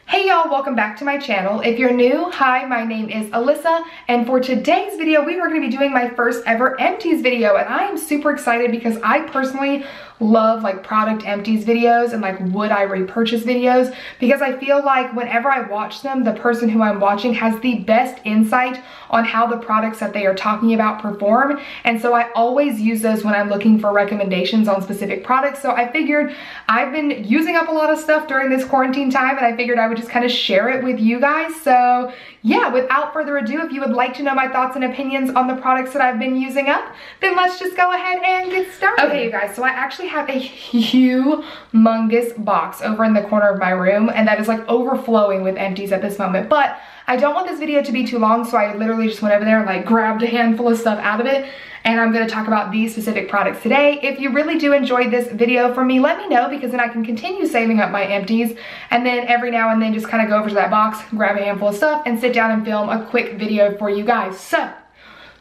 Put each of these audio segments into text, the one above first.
Hey y'all, welcome back to my channel. If you're new, hi, my name is Alyssa, and for today's video, we are going to be doing my first ever empties video, and I am super excited because I personally love like product empties videos and like would I repurchase videos, because I feel like whenever I watch them, the person who I'm watching has the best insight on how the products that they are talking about perform, and so I always use those when I'm looking for recommendations on specific products. So I figured I've been using up a lot of stuff during this quarantine time, and I figured I would just kind of share it with you guys. So yeah, without further ado, if you would like to know my thoughts and opinions on the products that I've been using up, then let's just go ahead and get started. Okay, you guys, so I actually have a humongous box over in the corner of my room, and that is like overflowing with empties at this moment. But I don't want this video to be too long, so I literally just went over there and like grabbed a handful of stuff out of it, and I'm going to talk about these specific products today. If you really do enjoy this video from me, let me know, because then I can continue saving up my empties, and then every now and then just kind of go over to that box, grab a handful of stuff, and sit down and film a quick video for you guys. So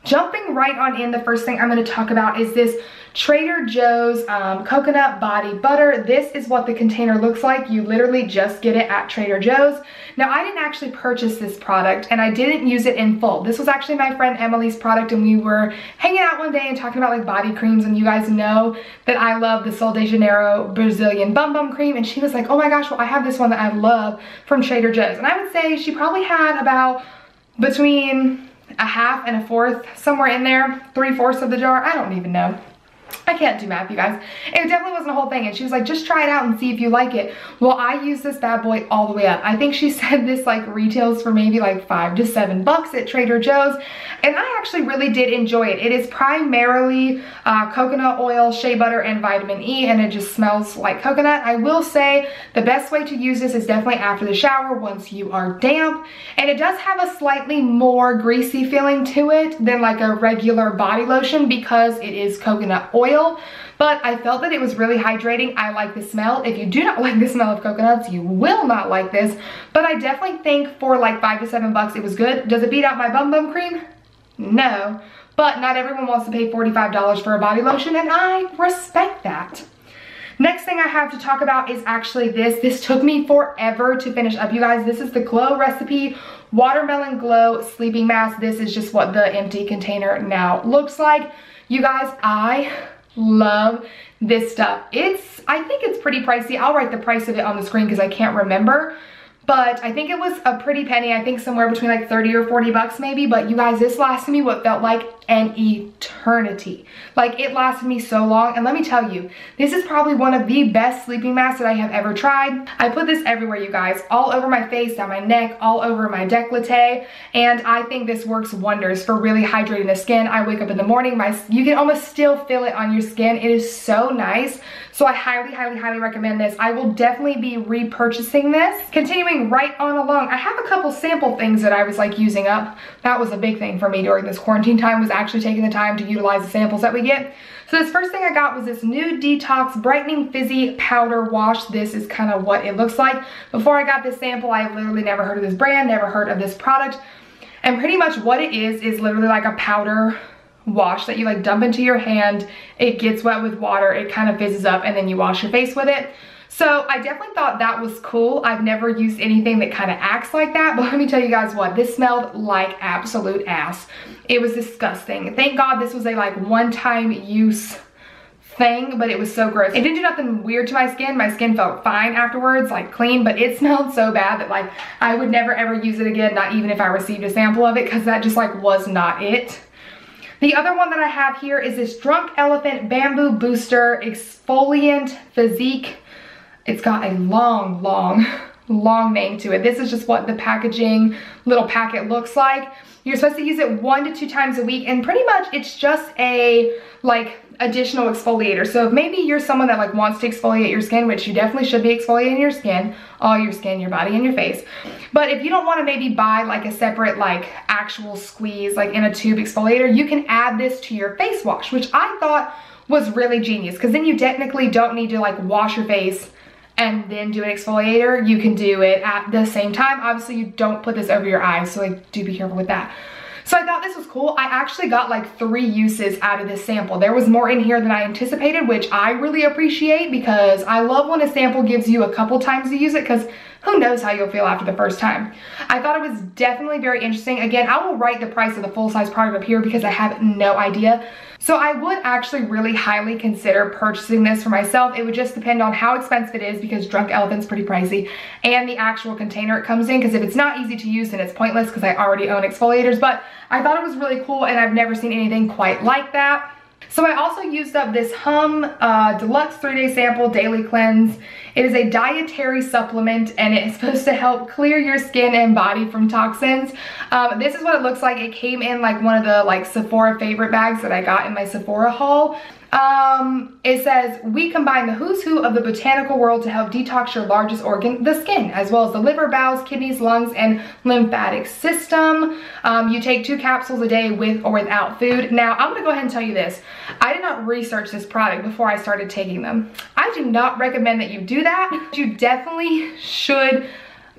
jumping right on in, the first thing I'm going to talk about is this Trader Joe's coconut body butter. This is what the container looks like. You literally just get it at Trader Joe's. Now, I didn't actually purchase this product, and I didn't use it in full. This was actually my friend Emily's product, and we were hanging out one day and talking about like body creams, and you guys know that I love the Sol de Janeiro Brazilian Bum Bum cream, and she was like, oh my gosh, well, I have this one that I love from Trader Joe's. And I would say she probably had about between a half and a fourth, somewhere in there, 3/4 of the jar. I don't even know. I can't do math, you guys. It definitely wasn't a whole thing, and she was like, just try it out and see if you like it. Well, I used this bad boy all the way up. I think she said this like retails for maybe like $5 to $7 at Trader Joe's, and I actually really did enjoy it. It is primarily coconut oil, shea butter, and vitamin E, and it just smells like coconut. I will say the best way to use this is definitely after the shower once you are damp, and it does have a slightly more greasy feeling to it than like a regular body lotion because it is coconut oil. But I felt that it was really hydrating. I like the smell. If you do not like the smell of coconuts, you will not like this. But I definitely think for like $5 to $7 it was good. Does it beat out my Bum Bum cream? No. But not everyone wants to pay $45 for a body lotion, and I respect that. Next thing I have to talk about is actually this. This took me forever to finish up, you guys. This is the Glow Recipe Watermelon Glow Sleeping Mask. This is just what the empty container now looks like. You guys, I love this stuff. I think it's pretty pricey. I'll write the price of it on the screen because I can't remember, but I think it was a pretty penny. I think somewhere between like 30 or 40 bucks maybe. But you guys, this lasted me what felt like an eternity. Like, it lasted me so long, and let me tell you, this is probably one of the best sleeping masks that I have ever tried. I put this everywhere, you guys, all over my face, down my neck, all over my décolleté, and I think this works wonders for really hydrating the skin. I wake up in the morning, you can almost still feel it on your skin. It is so nice. So I highly, highly, highly recommend this. I will definitely be repurchasing this. Continuing right on along, I have a couple sample things that I was like using up. That was a big thing for me during this quarantine time, was actually taking the time to utilize the samples that we get. So this first thing I got was this Nude Detox Brightening Fizzy Powder Wash. This is kind of what it looks like. Before I got this sample, I literally never heard of this brand, never heard of this product. And pretty much what it is literally like a powder wash that you like dump into your hand. It gets wet with water, it kind of fizzes up, and then you wash your face with it. So I definitely thought that was cool. I've never used anything that kind of acts like that, but let me tell you guys what, this smelled like absolute ass. It was disgusting. Thank God this was a like one-time use thing, but it was so gross. It didn't do nothing weird to my skin. My skin felt fine afterwards, like clean, but it smelled so bad that like I would never ever use it again, not even if I received a sample of it, because that just like was not it. The other one that I have here is this Drunk Elephant Bamboo Booster Exfoliant Physique. It's got a long name to it. This is just what the packaging little packet looks like. You're supposed to use it 1 to 2 times a week, and pretty much it's just a like additional exfoliator. So if maybe you're someone that like wants to exfoliate your skin, which you definitely should be exfoliating your skin, all your skin, your body, and your face. But if you don't want to maybe buy like a separate like actual squeeze like in a tube exfoliator, you can add this to your face wash, which I thought was really genius, because then you technically don't need to like wash your face and then do an exfoliator. You can do it at the same time. Obviously you don't put this over your eyes, so like do be careful with that. So I thought this was cool. I actually got like 3 uses out of this sample. There was more in here than I anticipated, which I really appreciate, because I love when a sample gives you a couple times to use it, because who knows how you'll feel after the first time. I thought it was definitely very interesting. Again, I will write the price of the full-size product up here because I have no idea. So I would actually really highly consider purchasing this for myself. It would just depend on how expensive it is because Drunk Elephant's pretty pricey, and the actual container it comes in, because if it's not easy to use then it's pointless because I already own exfoliators. But I thought it was really cool and I've never seen anything quite like that. So I also used up this Deluxe 3-Day Sample Daily Cleanse. It is a dietary supplement and it is supposed to help clear your skin and body from toxins. This is what it looks like. It came in like one of the like Sephora favorite bags that I got in my Sephora haul. It says, we combine the who's who of the botanical world to help detox your largest organ, the skin, as well as the liver, bowels, kidneys, lungs, and lymphatic system. You take 2 capsules a day with or without food. Now, I'm gonna go ahead and tell you this. I did not research this product before I started taking them. I do not recommend that you do that. You definitely should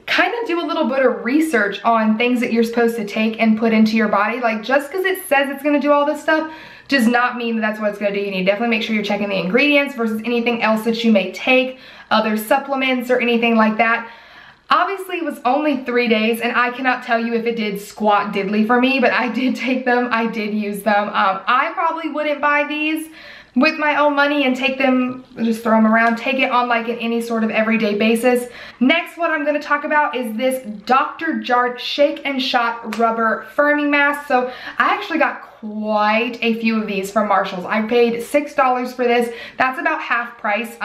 kind of do a little bit of research on things that you're supposed to take and put into your body. Like, just because it says it's gonna do all this stuff does not mean that that's what it's gonna do. You need to definitely make sure you're checking the ingredients versus anything else that you may take, other supplements or anything like that. Obviously, it was only 3 days and I cannot tell you if it did squat diddly for me, but I did take them, I did use them. I probably wouldn't buy these with my own money and take them, just throw them around, take it on like any sort of everyday basis. Next, what I'm gonna talk about is this Dr. Jart Shake and Shot Rubber Firming Mask. So I actually got quite a few of these from Marshall's. I paid $6 for this. That's about half price.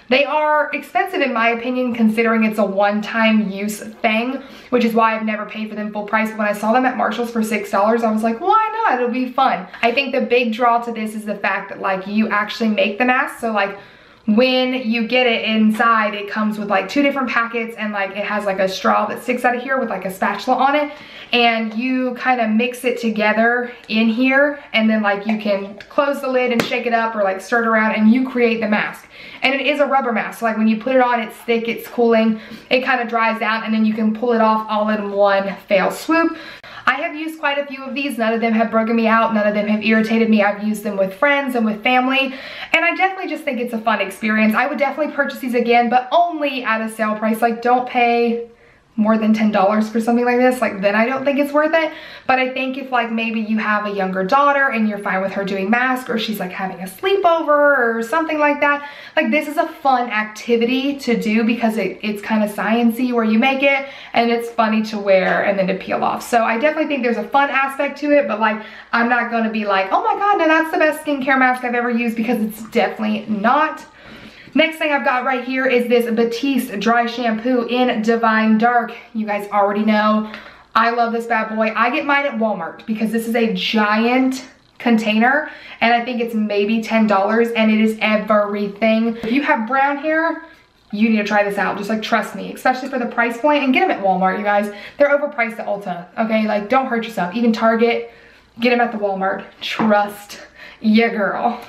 They are expensive in my opinion, considering it's a one-time use thing, which is why I've never paid for them full price. But when I saw them at Marshall's for $6, I was like, why not? It'll be fun. I think the big draw to this is the fact that like you actually make the mask. So like when you get it inside, it comes with like 2 different packets and like it has like a straw that sticks out of here with like a spatula on it, and you kind of mix it together in here, and then like you can close the lid and shake it up or like stir it around and you create the mask. And it is a rubber mask, so like when you put it on, it's thick, it's cooling, it kind of dries out, and then you can pull it off all in one fell swoop. I have used quite a few of these. None of them have broken me out. None of them have irritated me. I've used them with friends and with family, and I definitely just think it's a fun experience. I would definitely purchase these again, but only at a sale price. Like, don't pay more than $10 for something like this. Like, then I don't think it's worth it. But I think if like maybe you have a younger daughter and you're fine with her doing masks, or she's like having a sleepover or something like that, like this is a fun activity to do because it's kind of sciencey where you make it and it's funny to wear and then to peel off. So I definitely think there's a fun aspect to it, but like I'm not gonna be like, oh my god, no, that's the best skincare mask I've ever used, because it's definitely not. Next thing I've got right here is this Batiste Dry Shampoo in Divine Dark. You guys already know I love this bad boy. I get mine at Walmart because this is a giant container and I think it's maybe $10 and it is everything. If you have brown hair, you need to try this out. Just like trust me, especially for the price point, and get them at Walmart, you guys. They're overpriced at Ulta, okay? Like don't hurt yourself. Even Target, get them at the Walmart. Trust ya girl.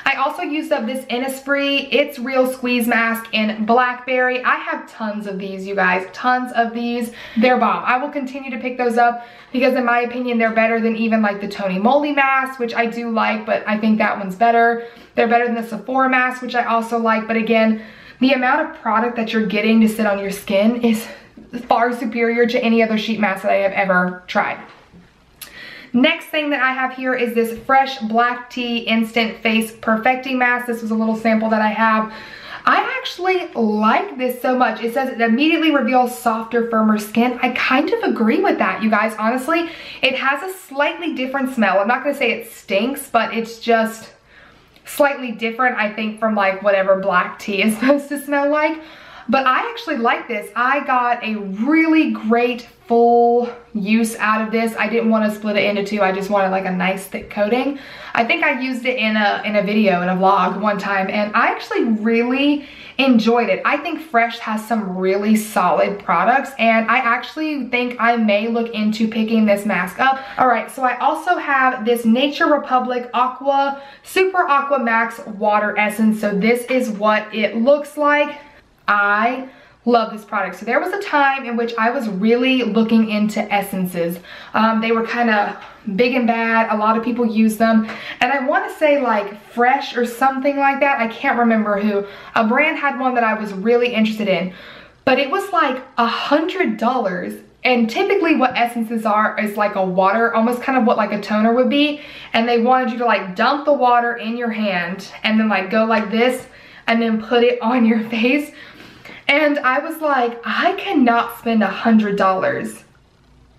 I also used up this Innisfree It's Real Squeeze Mask in Blackberry. I have tons of these, you guys, tons of these. They're bomb. I will continue to pick those up because in my opinion, they're better than even like the Tony Moly mask, which I do like, but I think that one's better. They're better than the Sephora mask, which I also like. But again, the amount of product that you're getting to sit on your skin is far superior to any other sheet mask that I have ever tried. Next thing that I have here is this Fresh Black Tea Instant Face Perfecting Mask. This was a little sample that I have. I actually like this so much. It says it immediately reveals softer, firmer skin. I kind of agree with that, you guys. Honestly, it has a slightly different smell. I'm not gonna say it stinks, but it's just slightly different, I think, from like whatever black tea is supposed to smell like. But I actually like this. I got a really great full use out of this. I didn't want to split it into 2. I just wanted like a nice thick coating. I think I used it in a video, in a vlog one time, and I actually really enjoyed it. I think Fresh has some really solid products, and I actually think I may look into picking this mask up. All right, so I also have this Nature Republic Aqua Super Aqua Max Water Essence. So this is what it looks like. I love this product. So there was a time in which I was really looking into essences. They were kind of big and bad. A lot of people use them. And I want to say like Fresh or something like that. I can't remember who. A brand had one that I was really interested in. but it was like $100. And typically what essences are is like a water, almost kind of what like a toner would be. And they wanted you to like dump the water in your hand and then like go like this and then put it on your face. And I was like, I cannot spend $100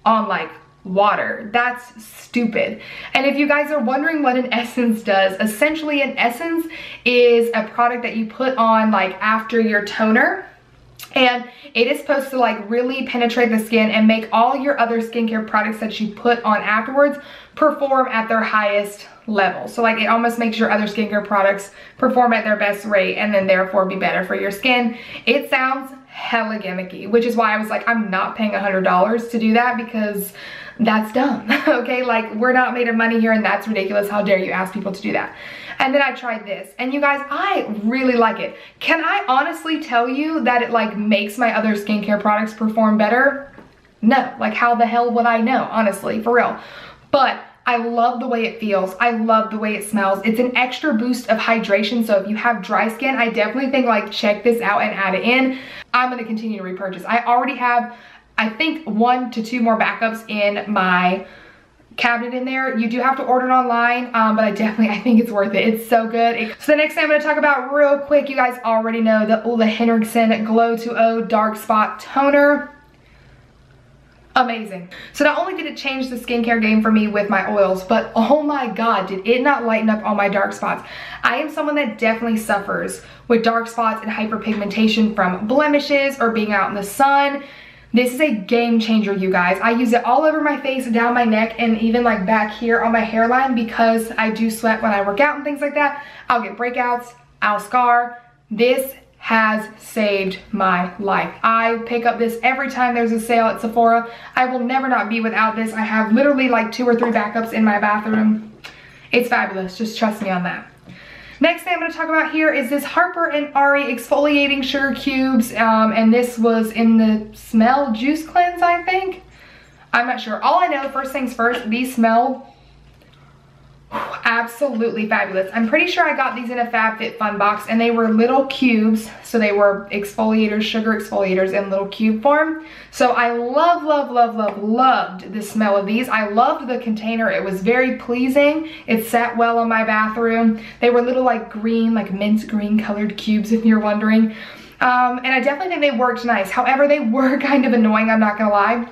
on like water. That's stupid. And if you guys are wondering what an essence does, essentially an essence is a product that you put on like after your toner. And it is supposed to like really penetrate the skin and make all your other skincare products that you put on afterwards perform at their highest level. So like it almost makes your other skincare products perform at their best rate and then therefore be better for your skin. It sounds hella gimmicky, which is why I was like, I'm not paying $100 to do that because that's dumb. Okay, like we're not made of money here and that's ridiculous. How dare you ask people to do that? And then I tried this, and you guys, I really like it. Can I honestly tell you that it like makes my other skincare products perform better? No, like how the hell would I know, honestly, for real. But I love the way it feels. I love the way it smells. It's an extra boost of hydration, so if you have dry skin, I definitely think like check this out and add it in. I'm gonna continue to repurchase. I already have, I think 1 to 2 more backups in my cabinet in there. You do have to order it online, but I think it's worth it. It's so good. So the next thing I'm going to talk about real quick, you guys already know the Ole Henriksen Glow to O Dark Spot Toner. Amazing. So not only did it change the skincare game for me with my oils, but oh my god, did it not lighten up all my dark spots. I am someone that definitely suffers with dark spots and hyperpigmentation from blemishes or being out in the sun. This is a game changer, you guys. I use it all over my face, down my neck, and even like back here on my hairline because I do sweat when I work out and things like that. I'll get breakouts, I'll scar. This has saved my life. I pick up this every time there's a sale at Sephora. I will never not be without this. I have literally like 2 or 3 backups in my bathroom. It's fabulous, just trust me on that. Next thing I'm going to talk about here is this Harper & Ari Exfoliating Sugar Cubes, and this was in the Smell Juice Cleanse, I think. I'm not sure. All I know, first things first, these smell absolutely fabulous. I'm pretty sure I got these in a FabFitFun box, and they were little cubes, so they were exfoliators, sugar exfoliators in little cube form. So I loved the smell of these. I loved the container. It was very pleasing. It sat well on my bathroom. They were little like green, like mint green colored cubes, if you're wondering. And I definitely think they worked nice. However, they were kind of annoying, I'm not gonna lie.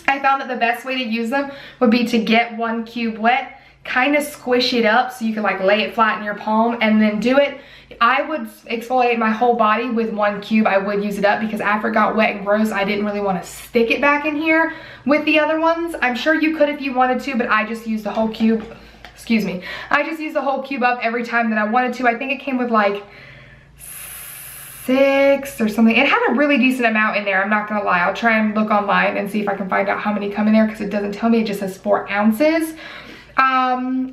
I found that the best way to use them would be to get 1 cube wet, kind of squish it up so you can like lay it flat in your palm and then do it. I would exfoliate my whole body with 1 cube. I would use it up because after it got wet and gross, I didn't really want to stick it back in here with the other ones. I'm sure you could if you wanted to, but I just used the whole cube. Excuse me. I just used the whole cube up every time that I wanted to. I think it came with like 6 or something. It had a really decent amount in there, I'm not gonna lie. I'll try and look online and see if I can find out how many come in there because it doesn't tell me. It just says 4 ounces.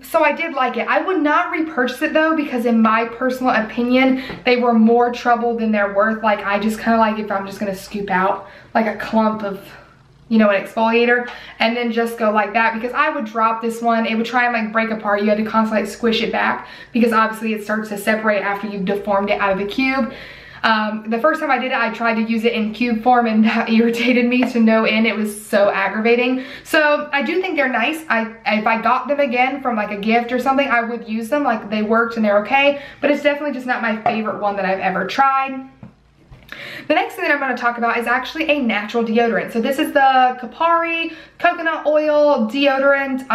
So I did like it. I would not repurchase it though because in my personal opinion, they were more trouble than they're worth. Like I just kind of like if I'm just gonna scoop out like a clump of, you know, an exfoliator and then just go like that, because I would drop this one. It would try and like break apart. You had to constantly like squish it back because obviously it starts to separate after you've deformed it out of the cube. The first time I did it, I tried to use it in cube form and that irritated me to no end. It was so aggravating. So I do think they're nice. If I got them again from like a gift or something, I would use them. Like they worked and they're okay, but it's definitely just not my favorite one that I've ever tried. The next thing that I'm going to talk about is actually a natural deodorant. So this is the Kapari coconut oil deodorant.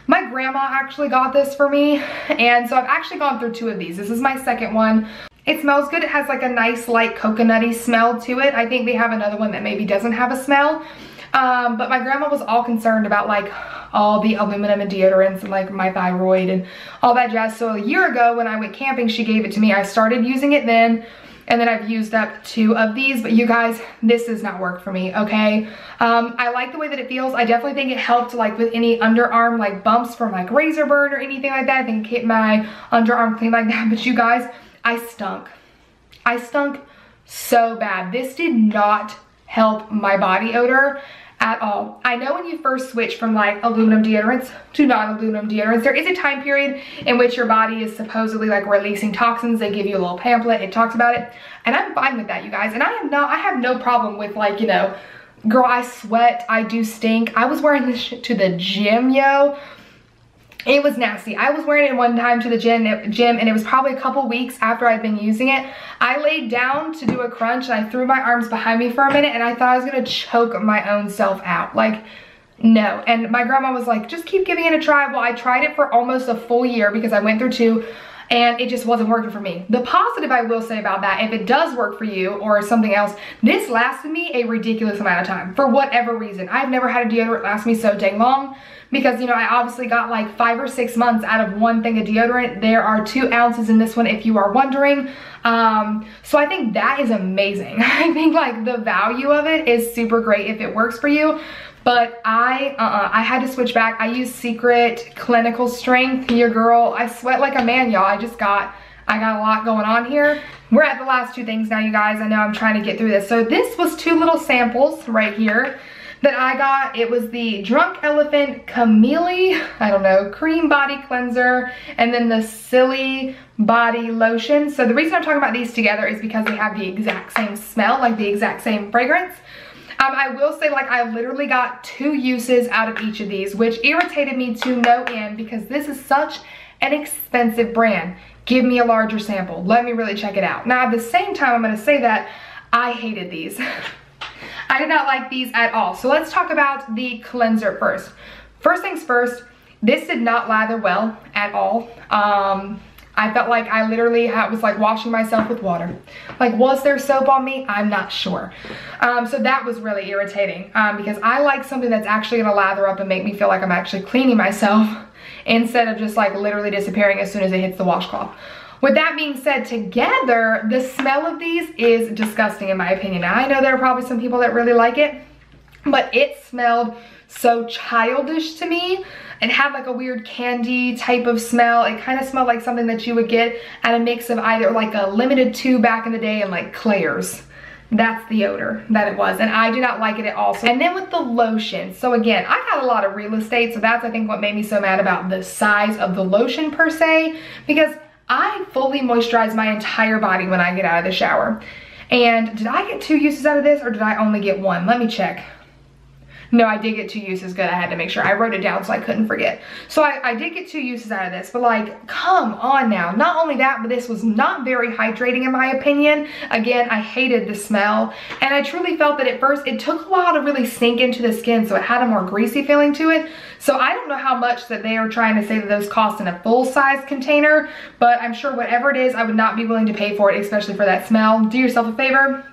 My grandma actually got this for me, and so I've actually gone through 2 of these. This is my second one. It smells good. It has like a nice light coconutty smell to it. I think they have another one that maybe doesn't have a smell. But my grandma was all concerned about like all the aluminum and deodorants and like my thyroid and all that jazz. So a year ago when I went camping, she gave it to me. I started using it then, and then I've used up 2 of these. But you guys, this does not work for me, okay? I like the way that it feels. I definitely think it helped like with any underarm like bumps from like razor burn or anything like that. I think it kept my underarm clean like that. But you guys, I stunk. I stunk so bad. This did not help my body odor at all. I know when you first switch from like aluminum deodorants to non-aluminum deodorants, there is a time period in which your body is supposedly like releasing toxins. They give you a little pamphlet, it talks about it, and I'm fine with that, you guys. And I have no problem with, like, you know, girl, I sweat, I do stink. I was wearing this shit to the gym, yo. It was nasty. I was wearing it one time to the gym, and it was probably a couple weeks after I'd been using it. I laid down to do a crunch and I threw my arms behind me for a minute and I thought I was gonna choke my own self out. Like, no. And my grandma was like, just keep giving it a try. Well, I tried it for almost a full year because I went through 2 and it just wasn't working for me. The positive I will say about that, if it does work for you or something else, this lasted me a ridiculous amount of time for whatever reason. I've never had a deodorant last me so dang long because, you know, I obviously got like 5 or 6 months out of one thing of deodorant. There are 2 ounces in this one if you are wondering. So I think that is amazing. I think like the value of it is super great if it works for you. But I had to switch back. I use Secret Clinical Strength. Your girl, I sweat like a man, y'all. I got a lot going on here. We're at the last 2 things now, you guys. I know I'm trying to get through this. So this was 2 little samples right here that I got. It was the Drunk Elephant Chamele, I don't know, cream body cleanser, and then the Silly body lotion. So the reason I'm talking about these together is because they have the exact same smell, like the exact same fragrance. I will say, like, I literally got 2 uses out of each of these, which irritated me to no end because this is such an expensive brand. Give me a larger sample. Let me really check it out. Now, at the same time, I'm going to say that I hated these. I did not like these at all. So let's talk about the cleanser first. First things first, this did not lather well at all. I felt like I literally was like washing myself with water. Like, was there soap on me? I'm not sure. So that was really irritating because I like something that's actually gonna lather up and make me feel like I'm actually cleaning myself instead of just like literally disappearing as soon as it hits the washcloth. With that being said, together, the smell of these is disgusting in my opinion. Now, I know there are probably some people that really like it, but it smelled so childish to me. It had like a weird candy type of smell. It kind of smelled like something that you would get at a mix of either like a Limited 2 back in the day and like Claire's. That's the odor that it was, and I do not like it at all. And then with the lotion, so again, I got a lot of real estate, so that's I think what made me so mad about the size of the lotion per se, because I fully moisturize my entire body when I get out of the shower. And did I get 2 uses out of this or did I only get 1? Let me check. No, I did get 2 uses. Good, I had to make sure. I wrote it down so I couldn't forget. So I did get 2 uses out of this, but like, come on now. Not only that, but this was not very hydrating in my opinion. Again, I hated the smell, and I truly felt that at first it took a while to really sink into the skin, so it had a more greasy feeling to it. So I don't know how much that they are trying to say that those cost in a full-size container, but I'm sure whatever it is, I would not be willing to pay for it, especially for that smell. Do yourself a favor.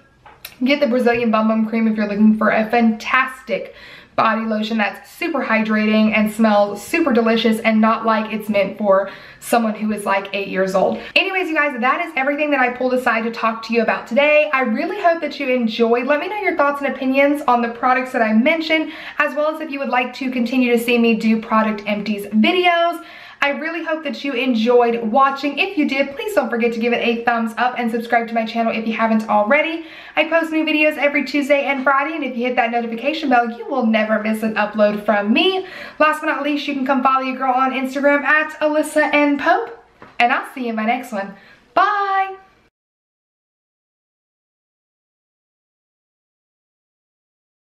Get the Brazilian Bum Bum Cream if you're looking for a fantastic body lotion that's super hydrating and smells super delicious and not like it's meant for someone who is like 8 years old. Anyways, you guys, that is everything that I pulled aside to talk to you about today. I really hope that you enjoyed. Let me know your thoughts and opinions on the products that I mentioned, as well as if you would like to continue to see me do product empties videos. I really hope that you enjoyed watching. If you did, please don't forget to give it a thumbs up and subscribe to my channel if you haven't already. I post new videos every Tuesday and Friday, and if you hit that notification bell, you will never miss an upload from me. Last but not least, you can come follow your girl on Instagram at Alyssa and Pope, and I'll see you in my next one. Bye!